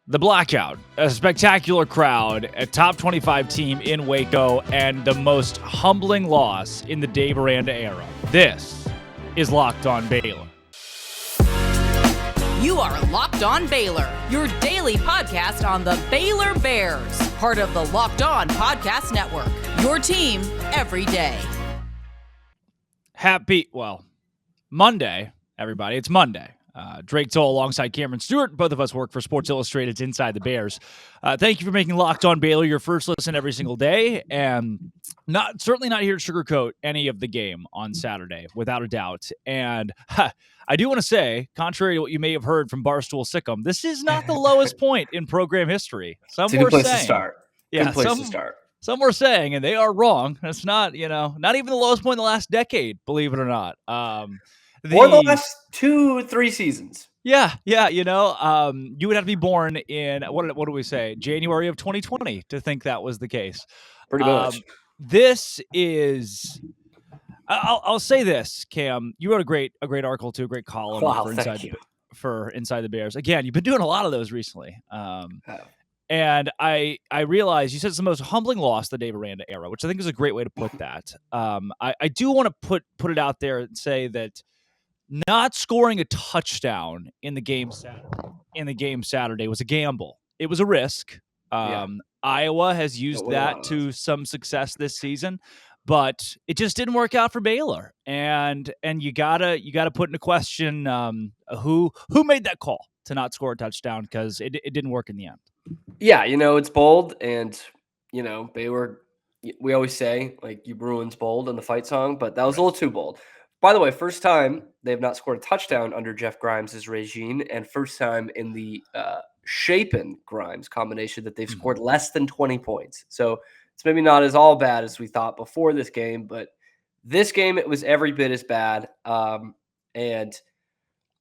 The Blackout, a spectacular crowd, a top 25 team in Waco, and the most humbling loss in the Dave Aranda era. This is Locked On Baylor. You are Locked On Baylor, your daily podcast on the Baylor Bears, part of the Locked On Podcast Network, your team every day. Monday, everybody. It's Monday. Drake Toll alongside Cameron Stewart. Both of us work for Sports Illustrated's Inside the Bears. Thank you for making Locked On Baylor your first listen every single day, and certainly not here to sugarcoat any of the game on Saturday, without a doubt. And I do want to say, contrary to what you may have heard from Barstool Sikkim, this is not the lowest point in program history. It's a good place to start. Good place to start. Some were saying, and they are wrong, it's not, not even the lowest point in the last decade, believe it or not. Or the last 2-3 seasons. Yeah. You would have to be born in, what do we say, January of 2020 to think that was the case. Pretty much. This is, I'll say this, Cam, you wrote a great article too, a great column for Inside the Bears. Again, you've been doing a lot of those recently. And I realized you said it's the most humbling loss the Dave Aranda era, which I think is a great way to put that. I do want to put it out there and say that not scoring a touchdown in the game Saturday was a gamble. It was a risk. Iowa has used that to some success this season, but it just didn't work out for Baylor. And you gotta put into question who made that call to not score a touchdown, because it didn't work in the end. Yeah, it's bold, and Baylor. We always say you Bruins bold in the fight song, but that was a little too bold. By the way, first time they have not scored a touchdown under Jeff Grimes' regime, and first time in the Shapen Grimes combination that they've scored less than 20 points. So it's maybe not as all bad as we thought before this game, but this game it was every bit as bad. And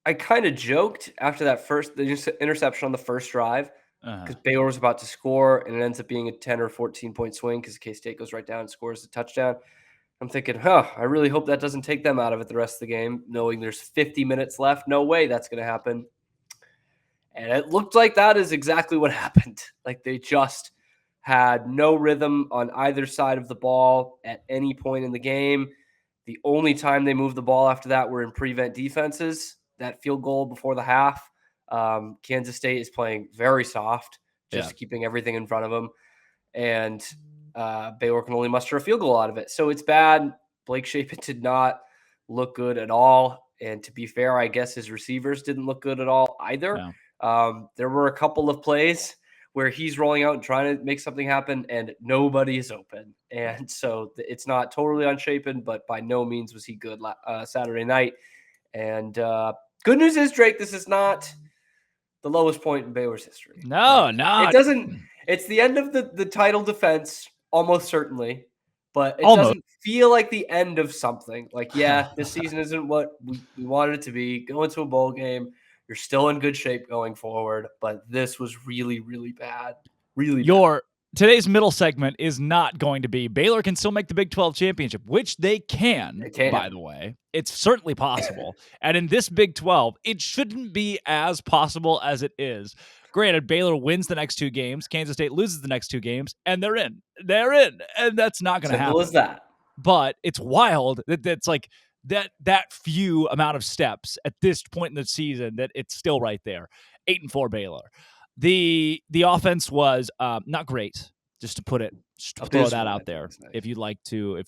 I kind of joked after the interception on the first drive, because Baylor was about to score, and it ends up being a 10 or 14-point swing because K-State goes right down and scores a touchdown. I'm thinking, I really hope that doesn't take them out of it the rest of the game, knowing there's 50 minutes left. No way that's going to happen. And it looked like that is exactly what happened. They just had no rhythm on either side of the ball at any point in the game. The only time they moved the ball after that were in prevent defenses. That field goal before the half. Kansas State is playing very soft, just keeping everything in front of them. And Baylor can only muster a field goal out of it. So it's bad. Blake Shapen did not look good at all. And to be fair, I guess his receivers didn't look good at all either. No. There were a couple of plays where he's rolling out and trying to make something happen, and nobody is open. And so it's not totally on Shapen, but by no means was he good Saturday night. And good news is, Drake, this is not the lowest point in Baylor's history. No. It doesn't. It's the end of the title defense, almost certainly, but it doesn't feel like the end of something. This season isn't what we wanted it to be. Go into a bowl game. You're still in good shape going forward, but this was really, really bad. Really bad. Today's middle segment is not going to be Baylor can still make the Big 12 championship, which they can, by the way. It's certainly possible. And in this Big 12, it shouldn't be as possible as it is. Granted, Baylor wins the next two games, Kansas State loses the next two games, and they're in. And that's not going to happen. Simple as that. But it's wild that that's that few amount of steps at this point in the season that it's still right there. 8-4 Baylor. The offense was not great, just to throw that out there. Nice. If you'd like to,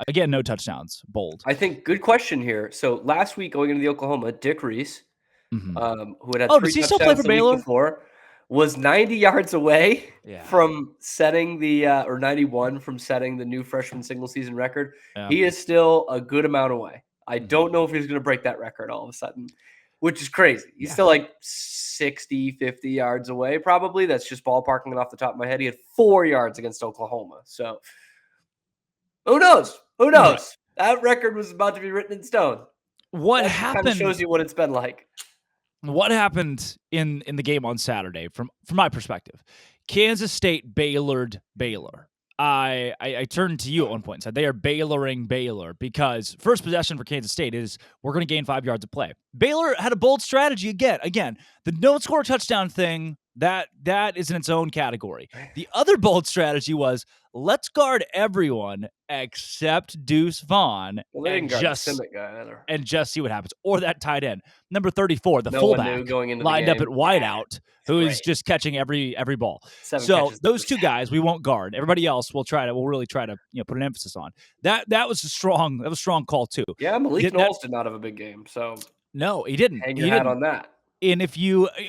again, no touchdowns, bold. I think good question here. So last week going into the Oklahoma, Dick Reese, who had 3 does he touchdowns still play for the Baylor? week before, was 90 yards away from setting or 91 from setting the new freshman single season record. Yeah. He is still a good amount away. I don't know if he's going to break that record all of a sudden, which is crazy. He's still 60, 50 yards away probably. That's just ballparking it off the top of my head. He had 4 yards against Oklahoma. So who knows? Right. That record was about to be written in stone. What happened? Kind of shows you what it's been like. What happened in the game on Saturday, from my perspective? Kansas State Baylor. I turned to you at one point and said they are Bayloring Baylor, because first possession for Kansas State is we're going to gain 5 yards of play. Baylor had a bold strategy again. The don't score touchdown thing That is in its own category. The other bold strategy was, let's guard everyone except Deuce Vaughn and just see what happens. Or that tight end, number 34, the fullback going into lined up at wideout, who is just catching every ball. 7 so those two guys we won't guard. Everybody else we'll really try to put an emphasis on. That was a strong call too. Yeah, Malik Knowles did not have a big game, so no, he didn't. Hang your hat on that. And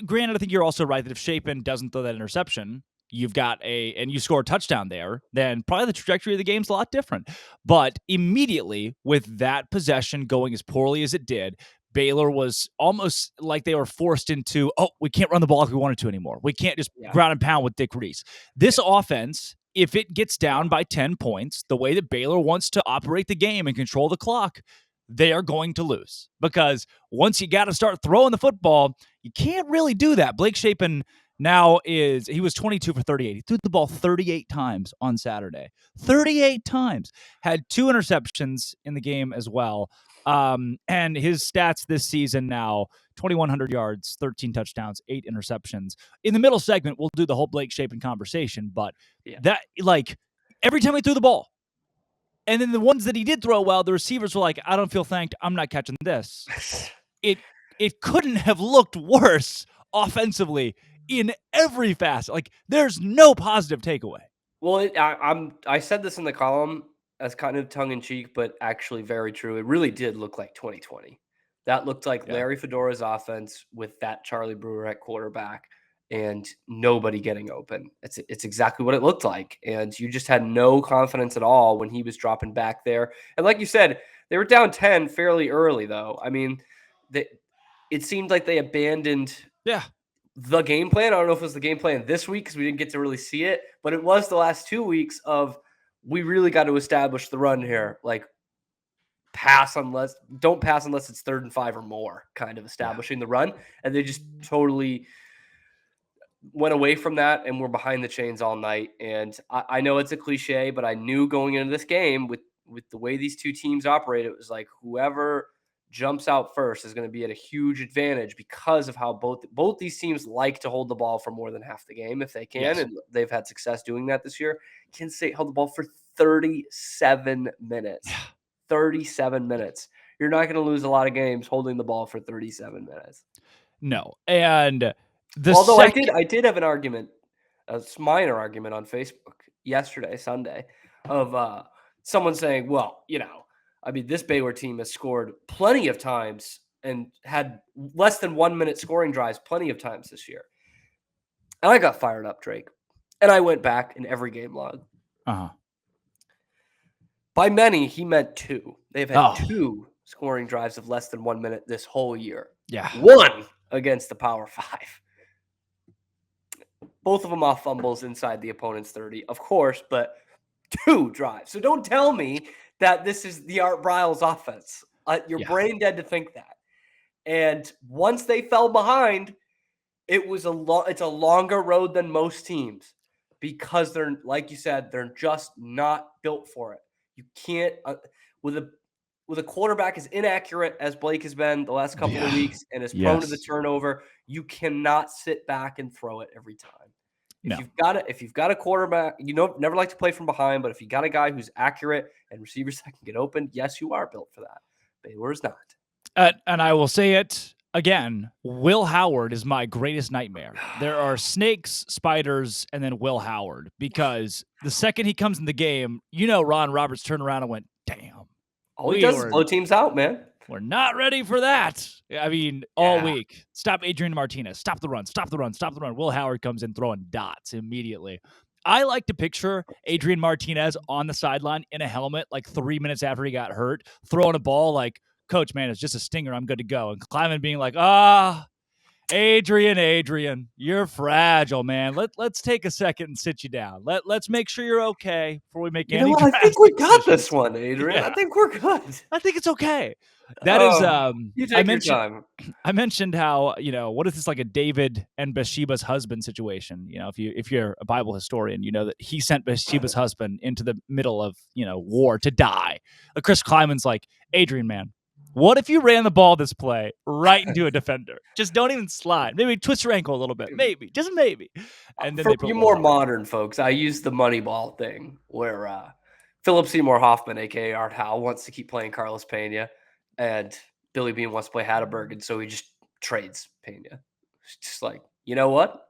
granted, I think you're also right that if Shapen doesn't throw that interception, you've got and you score a touchdown there, then probably the trajectory of the game's a lot different. But immediately with that possession going as poorly as it did, Baylor was almost like they were forced into, we can't run the ball if we wanted to anymore. We can't just ground and pound with Dick Reese. This offense, if it gets down by 10 points, the way that Baylor wants to operate the game and control the clock, they are going to lose, because once you got to start throwing the football, you can't really do that. Blake Shapen he was 22 for 38. He threw the ball 38 times on Saturday. 38 times. Had 2 interceptions in the game as well. And his stats this season now, 2,100 yards, 13 touchdowns, 8 interceptions. In the middle segment, we'll do the whole Blake Shapen conversation, but that, like, every time he threw the ball, and then the ones that he did throw well, the receivers were like, I don't feel thanked. I'm not catching this. It couldn't have looked worse offensively in every facet. Like, there's no positive takeaway. Well, I said this in the column as kind of tongue-in-cheek, but actually very true. It really did look like 2020. That looked like Larry Fedora's offense with that Charlie Brewer at quarterback and nobody getting open. It's exactly what it looked like. And you just had no confidence at all when he was dropping back there. And like you said, they were down 10 fairly early, though. I mean, it seemed like they abandoned the game plan. I don't know if it was the game plan this week because we didn't get to really see it, but it was the last 2 weeks of, we really got to establish the run here. Like, don't pass unless it's 3rd and 5 or more, kind of establishing the run. And they just totally went away from that and were behind the chains all night. And I know it's a cliche, but I knew going into this game with the way these two teams operate, it was like whoever jumps out first is going to be at a huge advantage because of how both these teams like to hold the ball for more than half the game if they can, and they've had success doing that this year. Kent State held the ball for 37 minutes. 37 minutes. You're not going to lose a lot of games holding the ball for 37 minutes. No. And I did have an argument, a minor argument on Facebook Sunday, of someone saying, well, this Baylor team has scored plenty of times and had less than 1 minute scoring drives plenty of times this year. And I got fired up, Drake. And I went back in every game log. By many, he meant 2. They've had 2 scoring drives of less than 1 minute this whole year. Yeah. 1 against the Power 5. Both of them off fumbles inside the opponent's 30, of course, but 2 drives. So don't tell me that this is the Art Briles offense. You're brain dead to think that. And once they fell behind, it's a longer road than most teams because they're, like you said, they're just not built for it. You can't with a quarterback as inaccurate as Blake has been the last couple of weeks and is prone to the turnover. You cannot sit back and throw it every time. If you've got a quarterback, never like to play from behind, but if you got a guy who's accurate and receivers that can get open, yes, you are built for that. Baylor is not. And I will say it again, Will Howard is my greatest nightmare. There are snakes, spiders, and then Will Howard, because the second he comes in the game, Ron Roberts turned around and went, damn. All he does is blow teams out, man. We're not ready for that. I mean, all week. Stop Adrian Martinez. Stop the run. Stop the run. Stop the run. Will Howard comes in throwing dots immediately. I like to picture Adrian Martinez on the sideline in a helmet like 3 minutes after he got hurt, throwing a ball like, Coach, man, it's just a stinger. I'm good to go. And Kleiman being like, Adrian, you're fragile, man. Let's take a second and sit you down. Let's make sure you're okay before we make any I think we got this one, Adrian. I think we're good. I think it's okay. That is you take your time. I mentioned how, what is this, like a David and Bathsheba's husband situation? If you're a Bible historian, you know that he sent Bathsheba's husband into the middle of, war to die. Chris Kleiman's like, Adrian, man, What if you ran the ball this play right into a defender? Just don't even slide. Maybe twist your ankle a little bit. Maybe, just maybe. And then For they put you one more on. modern folks, I use the money ball thing where Philip Seymour Hoffman, aka Art Howe, wants to keep playing Carlos Pena, and Billy Beane wants to play Hatterberg, and so he just trades Pena. It's just like, you know what?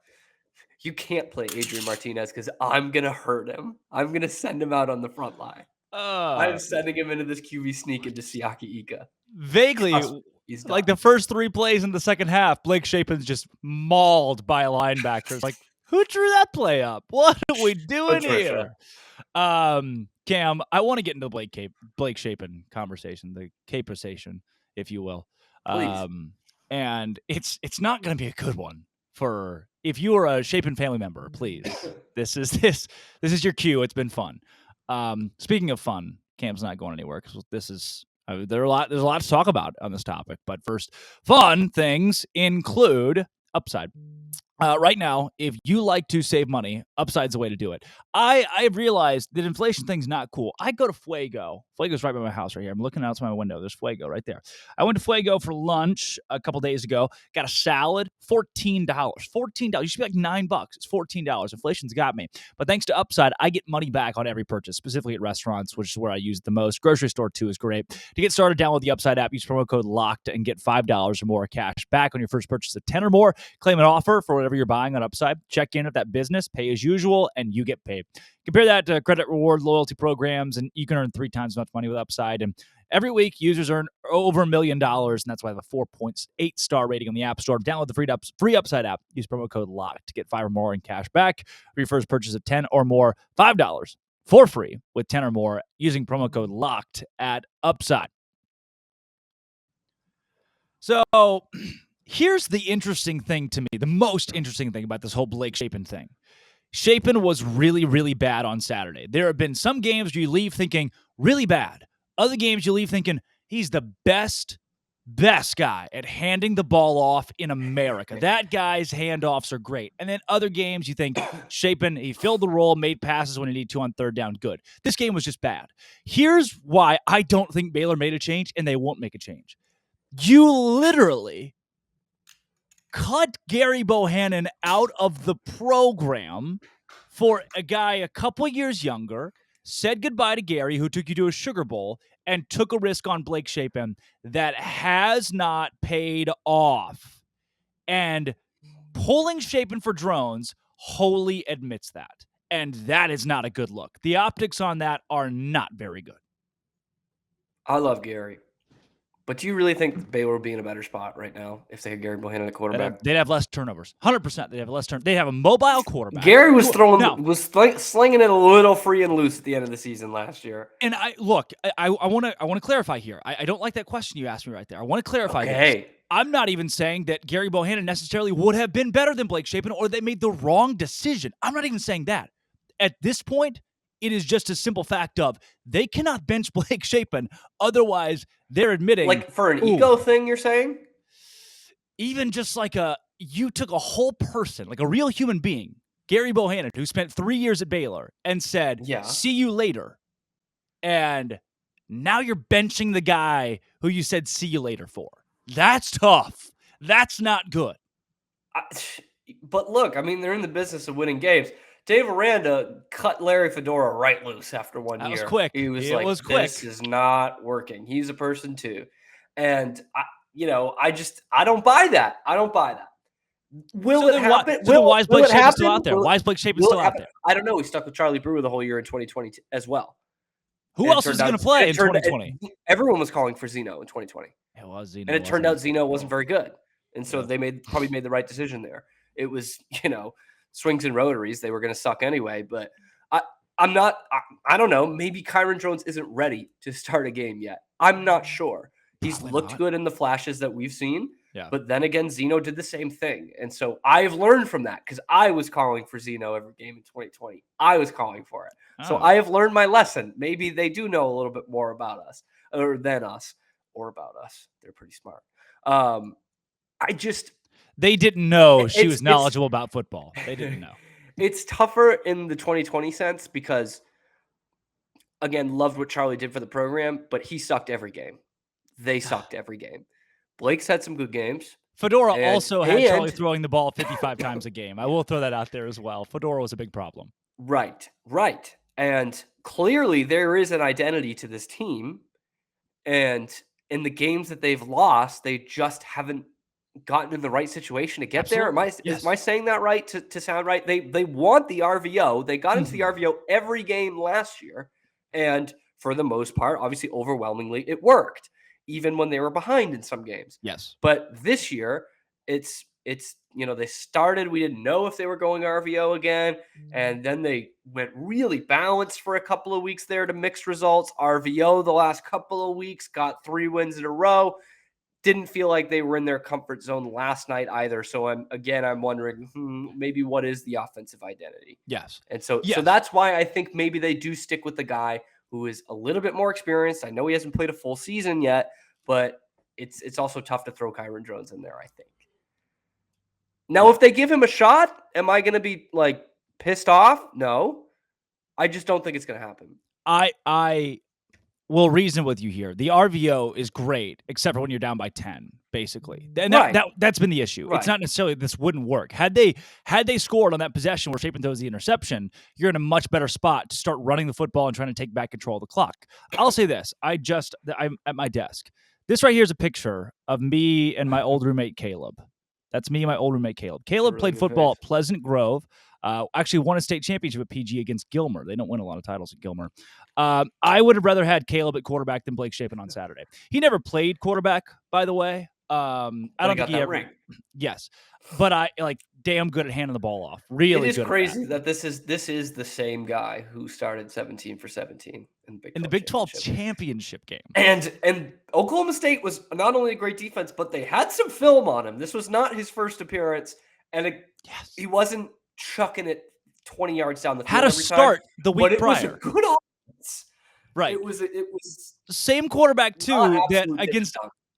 You can't play Adrian Martinez because I'm gonna hurt him. I'm gonna send him out on the front line. I'm sending him into this QB sneak into Siaki Ika. Vaguely, like the first 3 plays in the second half, Blake Shapen's just mauled by a linebacker. It's like, who drew that play up? What are we doing here? Cam, I want to get into the Blake Shapen conversation, the capesation, if you will. Please. And it's not going to be a good one for if you are a Shapen family member. Please, this is your cue. It's been fun. Speaking of fun, Cam's not going anywhere because this is there's a lot to talk about on this topic. But first, fun things include Upside. Right now, if you like to save money, Upside's the way to do it. I've realized that inflation thing's not cool. I go to Fuego. Fuego's right by my house right here. I'm looking outside my window. There's Fuego right there. I went to Fuego for lunch a couple days ago. Got a salad, $14. $14. You should be like $9. It's $14. Inflation's got me. But thanks to Upside, I get money back on every purchase, specifically at restaurants, which is where I use it the most. Grocery store, too, is great. To get started, download the Upside app. Use promo code LOCKED and get $5 or more cash back on your first purchase of 10 or more. Claim an offer for whatever you're buying on Upside. Check in at that business, pay as usual, and you get paid. Compare that to credit reward loyalty programs, and you can earn 3 times as much money with Upside. And every week, users earn over $1 million, and that's why I have a 4.8 star rating on the App Store. Download the free Upside app. Use promo code LOCKED to get 5 or more in cash back for your first purchase of 10 or more. $5 for free with 10 or more using promo code LOCKED at Upside. So here's the interesting thing to me, the most interesting thing about this whole Blake Shapen thing. Shapen was really, really bad on Saturday. There have been some games you leave thinking really bad. Other games you leave thinking he's the best guy at handing the ball off in America. That guy's handoffs are great. And then other games you think Shapen, he filled the role, made passes when he needed to on third down. Good. This game was just bad. Here's why I don't think Baylor made a change, and they won't make a change. You literally cut Gary Bohannon out of the program for a guy a couple years younger, said goodbye to Gary, who took you to a Sugar Bowl, and took a risk on Blake Shapen that has not paid off. And pulling Shapen for drones wholly admits that. And that is not a good look. The optics on that are not very good. I love Gary. But do you really think Baylor would be in a better spot right now if they had Gary Bohannon at quarterback? They'd have less turnovers. 100%. They'd have less turnovers. They'd have a mobile quarterback. Gary was slinging it a little free and loose at the end of the season last year. And I want to clarify here. I don't like that question you asked me right there. I want to clarify this. I'm not even saying that Gary Bohannon necessarily would have been better than Blake Shapen or they made the wrong decision. I'm not even saying that. At this point, it is just a simple fact of they cannot bench Blake Shapen. Otherwise, they're admitting. Like for an ego thing, you're saying? Even just like you took a whole person, like a real human being, Gary Bohannon, who spent 3 years at Baylor, and said, see you later. And now you're benching the guy who you said see you later for. That's tough. That's not good. But look, I mean, they're in the business of winning games. Dave Aranda cut Larry Fedora right loose after 1 year. That was quick. He was this is not working. He's a person too. And, I don't buy that. Will it happen? Why is Blake Shapen still out there? Why is Blake Shapen still out there? I don't know. He stuck with Charlie Brewer the whole year in 2020 as well. Who else was going to play in 2020? Everyone was calling for Zeno in 2020. It was Zeno. And it turned out Zeno wasn't very good. And so they probably made the right decision there. It was, swings and rotaries. They were going to suck anyway. But I don't know. Maybe Kyron Jones isn't ready to start a game yet. I'm not sure. He's looked good in the flashes that we've seen. Yeah. But then again, Zeno did the same thing. And so I've learned from that because I was calling for Zeno every game in 2020. I was calling for it. So I have learned my lesson. Maybe they do know a little bit more about us or than us or about us. They're pretty smart. They didn't know she was knowledgeable about football. They didn't know. It's tougher in the 2020 sense because, again, loved what Charlie did for the program, but he sucked every game they sucked every game. Blake's had some good games. Fedora also had Charlie throwing the ball 55 times a game. I will throw that out there as well. Fedora was a big problem. Right. And clearly there is an identity to this team. And in the games that they've lost, they just haven't gotten in the right situation to get Absolutely. there. Am I saying that right to sound right? They want the RVO. They got into the RVO every game last year. And for the most part, obviously overwhelmingly, it worked, even when they were behind in some games. Yes. But this year, it's they started, we didn't know if they were going RVO again. And then they went really balanced for a couple of weeks there to mixed results. RVO the last couple of weeks, got 3 wins in a row. Didn't feel like they were in their comfort zone last night either. So I'm wondering, maybe what is the offensive identity? Yes. And so that's why I think maybe they do stick with the guy who is a little bit more experienced. I know he hasn't played a full season yet, but it's also tough to throw Kyron Jones in there, I think. Now, if they give him a shot, am I going to be like pissed off? No, I just don't think it's going to happen. I will reason with you here. The RVO is great, except for when you're down by 10, basically. And that's been the issue. Right. It's not necessarily this wouldn't work. Had they scored on that possession where Shapen throws the interception, you're in a much better spot to start running the football and trying to take back control of the clock. I'll say this. I'm at my desk. This right here is a picture of me and my old roommate, Caleb. That's me and my old roommate, Caleb. Caleb really played football at Pleasant Grove. Actually won a state championship at PG against Gilmer. They don't win a lot of titles at Gilmer. I would have rather had Caleb at quarterback than Blake Shapen on Saturday. He never played quarterback, by the way. I don't think he ever. Ring. Yes, but I damn good at handing the ball off. Really, it is crazy that this is the same guy who started 17 for 17 in the Big 12 championship game. And Oklahoma State was not only a great defense, but they had some film on him. This was not his first appearance, and he wasn't chucking it 20 yards down the field. Had a start time, the week prior. It was a good offense. Right. It was the same quarterback too that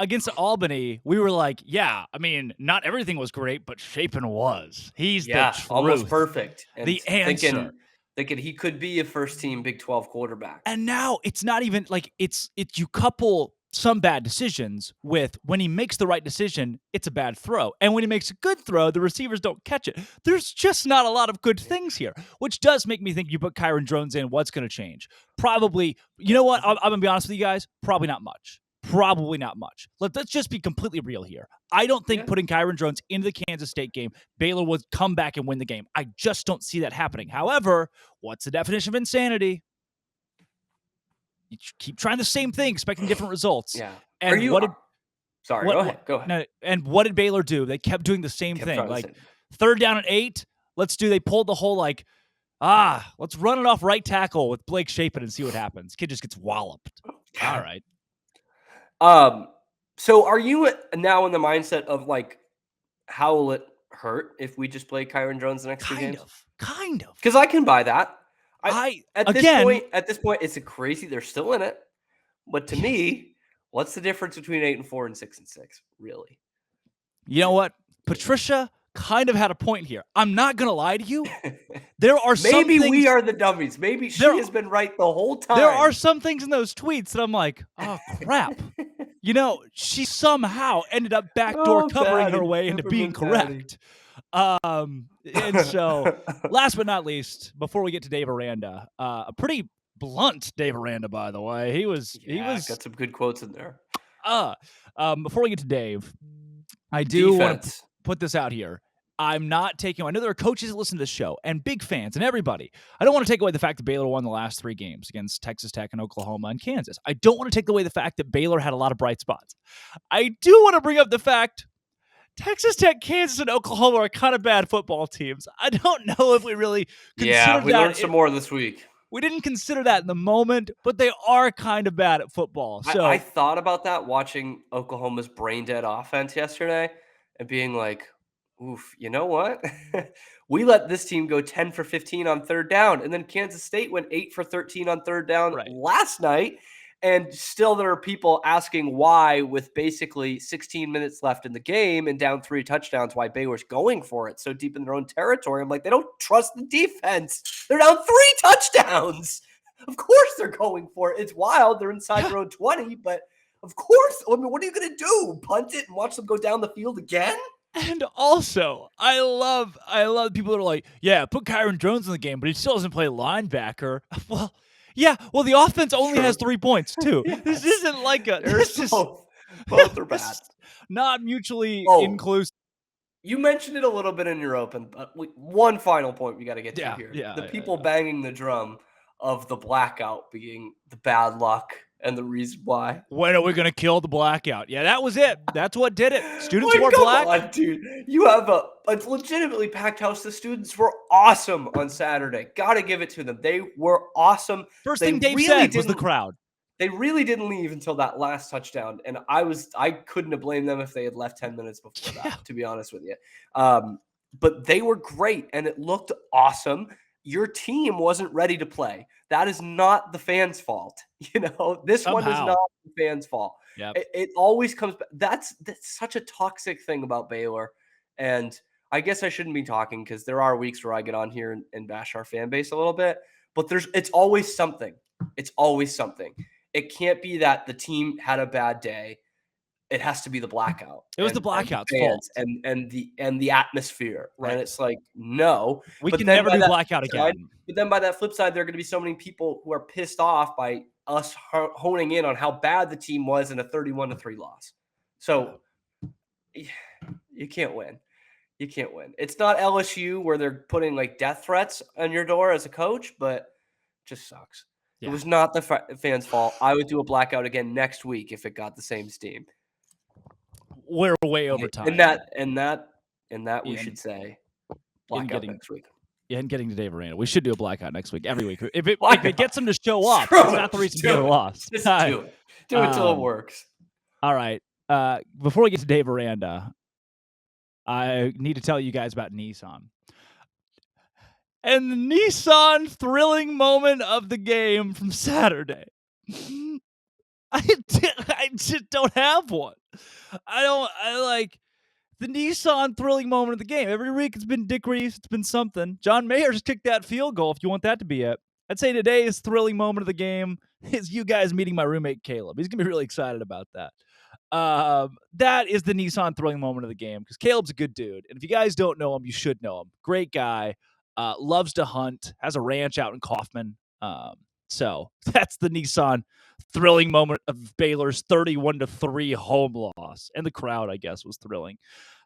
against Albany, we were like, yeah, I mean, not everything was great, but Shapen was. He's the truth. Almost perfect. And the answer. Thinking he could be a first-team Big 12 quarterback. And now it's not even like it's you couple some bad decisions with when he makes the right decision, it's a bad throw. And when he makes a good throw, the receivers don't catch it. There's just not a lot of good things here, which does make me think you put Kyron Jones in, what's going to change? Probably, you know what? I'm going to be honest with you guys. Probably not much. Probably not much. Let's just be completely real here. I don't think putting Kyron Jones into the Kansas State game, Baylor would come back and win the game. I just don't see that happening. However, what's the definition of insanity? You keep trying the same thing, expecting different results. Yeah. And go ahead. No, and what did Baylor do? They kept doing the same thing. Like 3rd down and 8. They pulled the whole let's run it off right tackle with Blake Shapen and see what happens. Kid just gets walloped. All right. So are you now in the mindset of how will it hurt if we just play Kyron Jones the next 2 games? Kind of. Because I can buy that. At this point, it's crazy. They're still in it. But to me, what's the difference between 8-4 and 6-6? Really? You know what? Patricia kind of had a point here. I'm not going to lie to you. There are maybe some things, we are the dummies. Maybe she has been right the whole time. There are some things in those tweets that I'm like, oh, crap. She somehow ended up backdoor covering her way into being correct. And so, last but not least, before we get to Dave Aranda, a pretty blunt Dave Aranda, by the way. He was got some good quotes in there. Before we get to Dave, I do want to put this out here. I'm not taking. I know there are coaches that listen to this show and big fans and everybody. I don't want to take away the fact that Baylor won the last 3 games against Texas Tech and Oklahoma and Kansas. I don't want to take away the fact that Baylor had a lot of bright spots. I do want to bring up the fact Texas Tech, Kansas, and Oklahoma are kind of bad football teams. I don't know if we really considered we learned some more this week. We didn't consider that in the moment, but they are kind of bad at football. So I thought about that watching Oklahoma's brain-dead offense yesterday and being like, oof, you know what? We let this team go 10 for 15 on 3rd down, and then Kansas State went 8 for 13 on 3rd down last night, and still there are people asking why, with basically 16 minutes left in the game and down 3 touchdowns, why Baylor's going for it so deep in their own territory. I'm like, they don't trust the defense. They're down 3 touchdowns. Of course they're going for it. It's wild. They're inside their own 20, but Of course. I mean, what are you going to do? Punt it and watch them go down the field again? And also, I love people that are like, yeah, put Kyron Jones in the game, but he still doesn't play linebacker. Well, yeah, well, the offense only has 3 points, too. Yes. This isn't like a... Both are bad. Not mutually inclusive. You mentioned it a little bit in your open, but one final point we got to get to here. The people banging the drum of the blackout being the bad luck and the reason why. When are we going to kill the blackout? Yeah, that was it. That's what did it. Students wore black. Come on, dude. You have a legitimately packed house. The students were awesome on Saturday. Got to give it to them. They were awesome. First thing Dave said was the crowd. They really didn't leave until that last touchdown, and I couldn't have blamed them if they had left 10 minutes before that, to be honest with you. But they were great, and it looked awesome. Your team wasn't ready to play. That is not the fans' fault. This one is not the fans' fault. Yep. It always comes back. That's such a toxic thing about Baylor, and I guess I shouldn't be talking because there are weeks where I get on here and bash our fan base a little bit, but it's always something. It's always something. It can't be that the team had a bad day. It has to be the blackout. It was the blackout's fault. And the atmosphere. Right. And it's like, no. We can never do blackout again. But then by that flip side, there are going to be so many people who are pissed off by us honing in on how bad the team was in a 31-3 loss. So you can't win. You can't win. It's not LSU where they're putting like death threats on your door as a coach, but it just sucks. Yeah. It was not the fans' fault. I would do a blackout again next week if it got the same steam. We're way over time. And that we should say blackout next week. Yeah, and getting to Dave Aranda. We should do a blackout next week, every week. If it gets them to show up, it's not the reason Baylor lost. Just do it. Do it till it works. All right. Before we get to Dave Aranda, I need to tell you guys about Nissan. And the Nissan thrilling moment of the game from Saturday. I just don't have one. I like the Nissan thrilling moment of the game. Every week it's been Dick Reese. It's been something. John Mayer just kicked that field goal, if you want that to be it. I'd say today's thrilling moment of the game is you guys meeting my roommate, Caleb. He's going to be really excited about that. That is the Nissan thrilling moment of the game because Caleb's a good dude. And if you guys don't know him, you should know him. Great guy. Loves to hunt, has a ranch out in Kaufman. So that's the Nissan thrilling moment of Baylor's 31-3 home loss. And the crowd, I guess, was thrilling.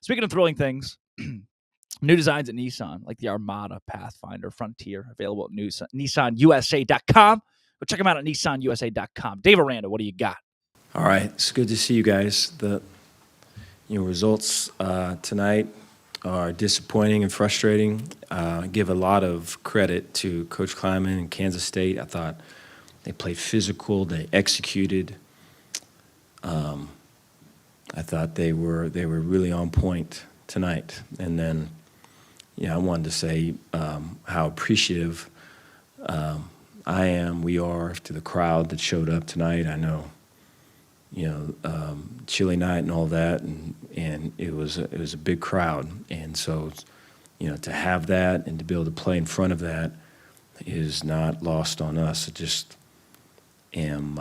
Speaking of thrilling things, new designs at Nissan, like the Armada, Pathfinder, Frontier, available at NissanUSA.com. Go check them out at NissanUSA.com. Dave Aranda, what do you got? All right. It's good to see you guys. The results tonight are disappointing and frustrating. I give a lot of credit to Coach Kleiman and Kansas State. I thought they played physical. They executed. I thought they were really on point tonight. And then, I wanted to say how appreciative we are to the crowd that showed up tonight. I know, chilly night and all that, and it was a big crowd, and so, to have that and to be able to play in front of that is not lost on us. I just am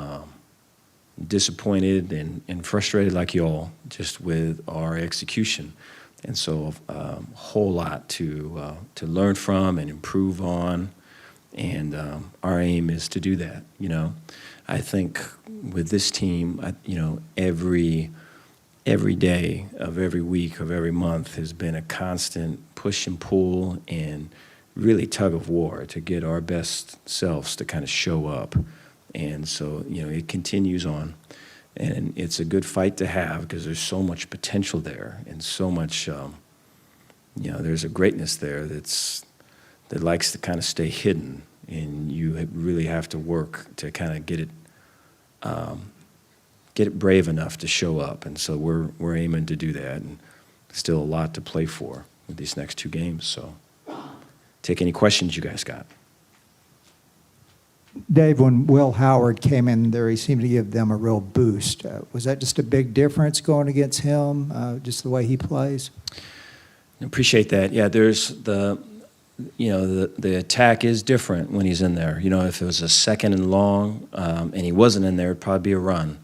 disappointed and frustrated like y'all just with our execution, and so a whole lot to learn from and improve on, and our aim is to do that. I think with this team, every day of every week of every month has been a constant push and pull and really tug of war to get our best selves to kind of show up. And so, it continues on. And it's a good fight to have because there's so much potential there and so much, there's a greatness there that likes to kind of stay hidden. And you really have to work to kind of get it brave enough to show up. And so we're aiming to do that, and still a lot to play for with these next 2 games. So take any questions you guys got. Dave, when Will Howard came in there, he seemed to give them a real boost. Was that just a big difference going against him, just the way he plays? I appreciate that. Yeah, there's the attack is different when he's in there. If it was a second and long and he wasn't in there, it'd probably be a run.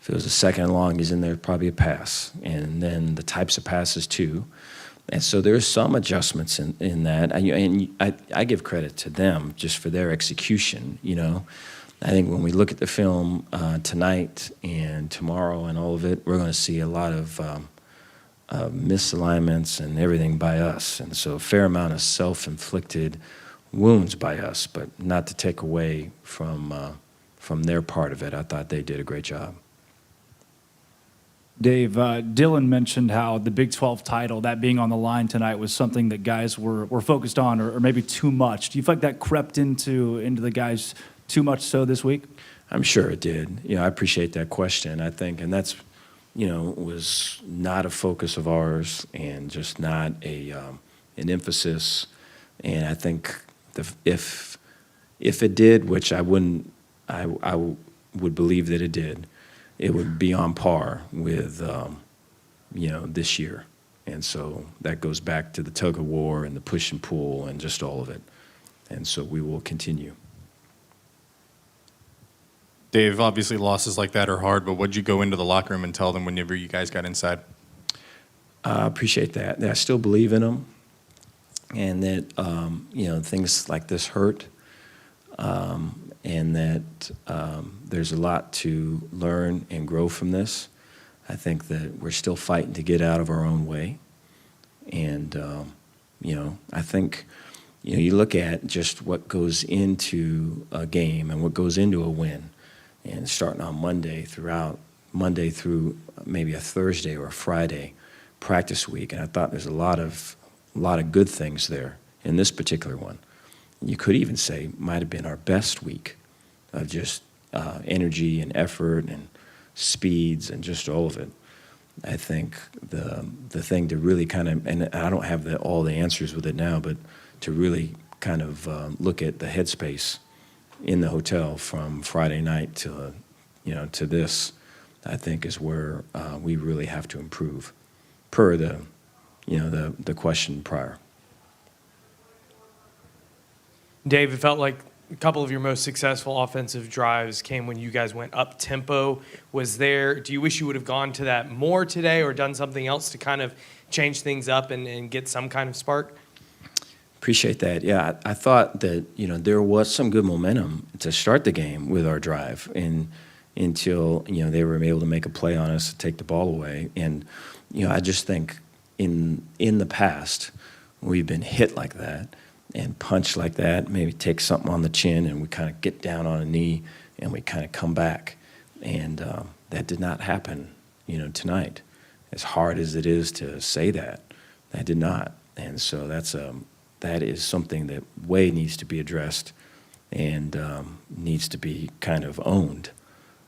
If it was a second and long, he's in there, probably a pass. And then the types of passes, too. And so there's some adjustments in that. And I give credit to them just for their execution, you know. I think when we look at the film tonight and tomorrow and all of it, we're going to see a lot of misalignments and everything by us. And so a fair amount of self-inflicted wounds by us, but not to take away from their part of it. I thought they did a great job. Dave, Dylan mentioned how the Big 12 title, that being on the line tonight, was something that guys were focused on, or maybe too much. Do you feel like that crept into the guys too much so this week? I'm sure it did. You know, I appreciate that question. I think, and that's, you know, was not a focus of ours, and just not an emphasis. And I think if it did, which I would believe that it did, it would be on par with, you know, this year. And so that goes back to the tug of war and the push and pull and just all of it. And so we will continue. Dave, obviously losses like that are hard, but what'd you go into the locker room and tell them whenever you guys got inside? I appreciate that. I still believe in them, and that, you know, things like this hurt, and that there's a lot to learn and grow from this. I think that we're still fighting to get out of our own way. And, you know, I think, you know, you look at just what goes into a game and what goes into a win, and starting on Monday through maybe a Thursday or a Friday practice week. And I thought there's a lot of good things there in this particular one. You could even say might have been our best week of just energy and effort and speeds and just all of it. I think the thing to really kind of, and I don't have all the answers with it now, but to really kind of look at the headspace in the hotel from Friday night to, you know, to this, I think is where we really have to improve, per the, you know, the question prior. Dave, it felt like a couple of your most successful offensive drives came when you guys went up tempo. Do you wish you would have gone to that more today, or done something else to kind of change things up and get some kind of spark? Appreciate that. Yeah, I thought that, you know, there was some good momentum to start the game with our drive, and until, you know, they were able to make a play on us to take the ball away. And, you know, I just think in the past we've been hit like that and punched like that, maybe take something on the chin and we kind of get down on a knee and we kind of come back. And that did not happen, you know, tonight. As hard as it is to say that did not. And so that is something that way needs to be addressed and needs to be kind of owned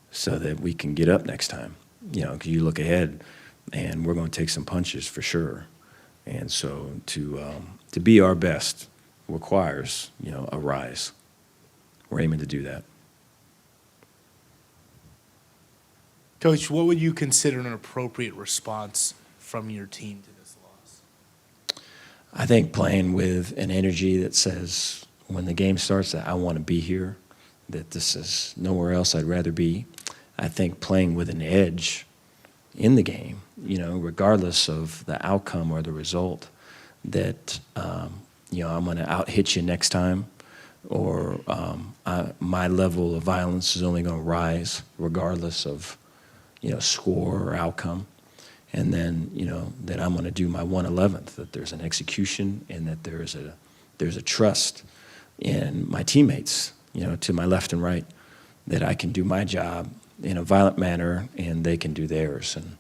so that we can get up next time. You know, 'cause you look ahead and we're going to take some punches for sure. And so to be our best requires, you know, a rise. We're aiming to do that. Coach, what would you consider an appropriate response from your team to this loss? I think playing with an energy that says when the game starts that I want to be here, that this is nowhere else I'd rather be. I think playing with an edge in the game, you know, regardless of the outcome or the result, that, you know, I'm going to out-hit you next time, or my level of violence is only going to rise regardless of, you know, score or outcome. And then, you know, that I'm going to do my 1/11th, that there's an execution and that there's a trust in my teammates, you know, to my left and right, that I can do my job in a violent manner and they can do theirs. And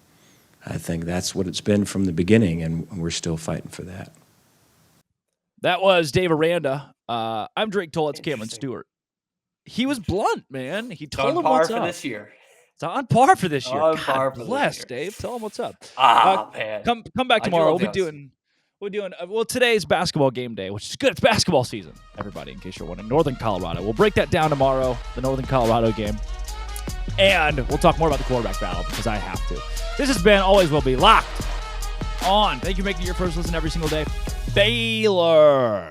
I think that's what it's been from the beginning, and we're still fighting for that. That was Dave Aranda. I'm Drake Tollett's Cameron Stewart. He was blunt, man. He told him what's up. This year. It's on par for this year. On par for bless, this year. Dave. Tell him what's up. Man. Come back tomorrow. We'll be doing today's basketball game day, which is good. It's basketball season, everybody, in case you're wondering. Northern Colorado. We'll break that down tomorrow, the Northern Colorado game. And we'll talk more about the quarterback battle because I have to. This has been, always will be, Locked On. Thank you for making your first listen every single day. Baylor.